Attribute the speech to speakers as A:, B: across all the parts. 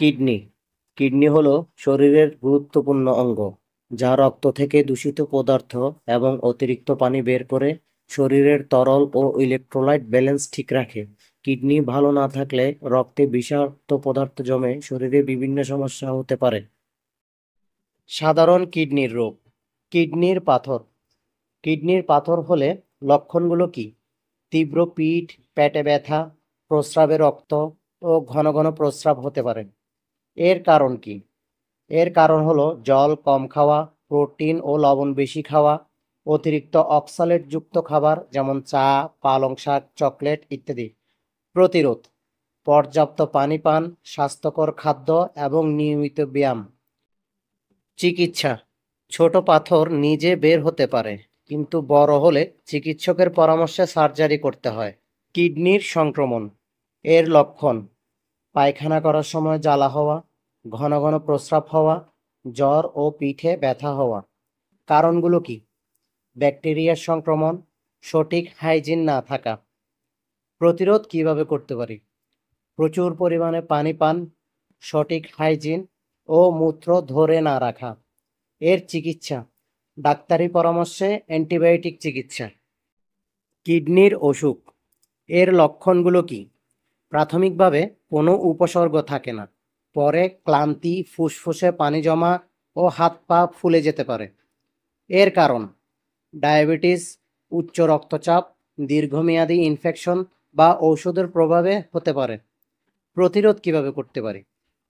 A: Kidney kidney হলো শরীরের গুরুত্বপূর্ণ অঙ্গ, যা রক্ত থেকে দূষিত পদার্থ এবং অতিরিক্ত পানি বের করে শরীরের তরল ও ইলেকট্রোলাইট ব্যালেন্স ঠিক রাখে। কিডনি ভালো না থাকলে রক্তে বিষাক্ত পদার্থ জমে শরীরে বিভিন্ন সমস্যা হতে পারে। সাধারণ কিডনির রোগ। কিডনির পাথর। কিডনির পাথর হলে লক্ষণগুলো কি? তীব্র পিঠ, পেটে ব্যথা, প্রস্রাবে রক্ত ও ঘন ঘন প্রস্রাব হতে পারে। এর কারণ কি? এর কারণ হলো জল কম খাওয়া, প্রোটিন ও লবণ বেশি খাওয়া, অতিরিক্ত অক্সালেট যুক্ত খাবার যেমন চা, পালং শাক, চকলেট ইত্যাদি। প্রতিরোধ: পর্যাপ্ত পানি পান, স্বাস্থ্যকর খাদ্য এবং নিয়মিত ব্যায়াম। চিকিৎসা: ছোট পাথর নিজে বের হতে পারে, কিন্তু বড় হলে চিকিৎসকের পরামর্শে সার্জারি করতে হয়। কিডনির সংক্রমণ। এর লক্ষণ: পায়খানা করার সময় জ্বালা হওয়া, ঘন ঘন প্রস্রাব হওয়া, জ্বর ও পিঠে ব্যথা হওয়া। কারণগুলো কি? ব্যাকটেরিয়ার সংক্রমণ, সঠিক হাইজিন না থাকা। প্রতিরোধ কিভাবে করতে পারি? প্রচুর পরিমাণে পানি পান, সঠিক হাইজিন ও মূত্র ধরে না রাখা। এর চিকিৎসা: ডাক্তারি পরামর্শে অ্যান্টিবায়োটিক চিকিৎসা। কিডনির অসুখ। এর লক্ষণগুলো কি? প্রাথমিকভাবে কোনো উপসর্গ থাকে না, পরে ক্লান্তি, ফুসফুসে পানি জমা ও হাত পা ফুলে যেতে পারে। এর কারণ: ডায়াবেটিস, উচ্চ রক্তচাপ, দীর্ঘমেয়াদী ইনফেকশন বা ঔষধের প্রভাবে হতে পারে। প্রতিরোধ কিভাবে করতে পারি?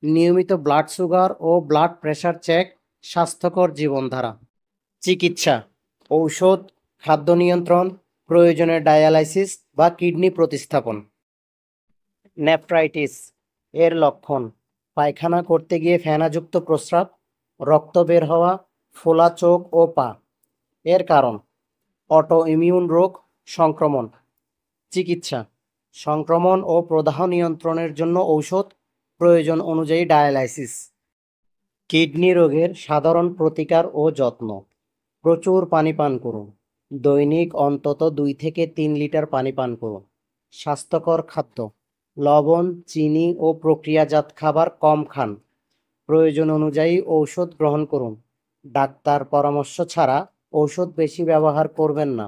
A: নিয়মিত ব্লাড সুগার ও ব্লাড প্রেশার চেক, স্বাস্থ্যকর জীবনধারা। চিকিৎসা: ঔষধ, খাদ্য নিয়ন্ত্রণ, প্রয়োজনে ডায়ালাইসিস বা কিডনি প্রতিস্থাপন। নেফ্রাইটিস। এর লক্ষণ: পায়খানা করতে গিয়ে ফেনাযুক্ত প্রস্রাব, রক্ত বের হওয়া, ফোলা চোখ ও পা। এর কারণ: অটো ইমিউন রোগ, সংক্রমণ। চিকিৎসা: সংক্রমণ ও প্রদাহ নিয়ন্ত্রণের জন্য ঔষধ, প্রয়োজন অনুযায়ী ডায়ালাইসিস। কিডনি রোগের সাধারণ প্রতিকার ও যত্ন: প্রচুর পানি পান করুন, দৈনিক অন্তত 2 থেকে 3 লিটার পানি পান করুন। স্বাস্থ্যকর খাদ্য: লবণ, চিনি ও প্রক্রিয়াজাত খাবার কম খান। প্রয়োজন অনুযায়ী ঔষধ গ্রহণ করুন। ডাক্তার পরামর্শ ছাড়া ঔষধ বেশি ব্যবহার করবেন না।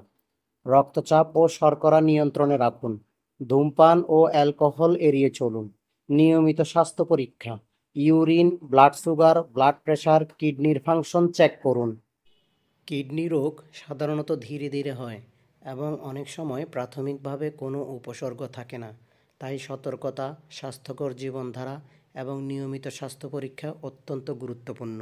A: রক্তচাপ ও শর্করা নিয়ন্ত্রণে রাখুন। ধূমপান ও অ্যালকোহল এড়িয়ে চলুন। নিয়মিত স্বাস্থ্য পরীক্ষা: urine, blood sugar, blood pressure, কিডনির ফাংশন চেক করুন। কিডনি রোগ সাধারণত ধীরে ধীরে হয় এবং অনেক সময় প্রাথমিকভাবে কোনো উপসর্গ থাকে না। তাই সতর্কতা, স্বাস্থ্যকর জীবনধারা এবং নিয়মিত স্বাস্থ্য পরীক্ষা অত্যন্ত গুরুত্বপূর্ণ।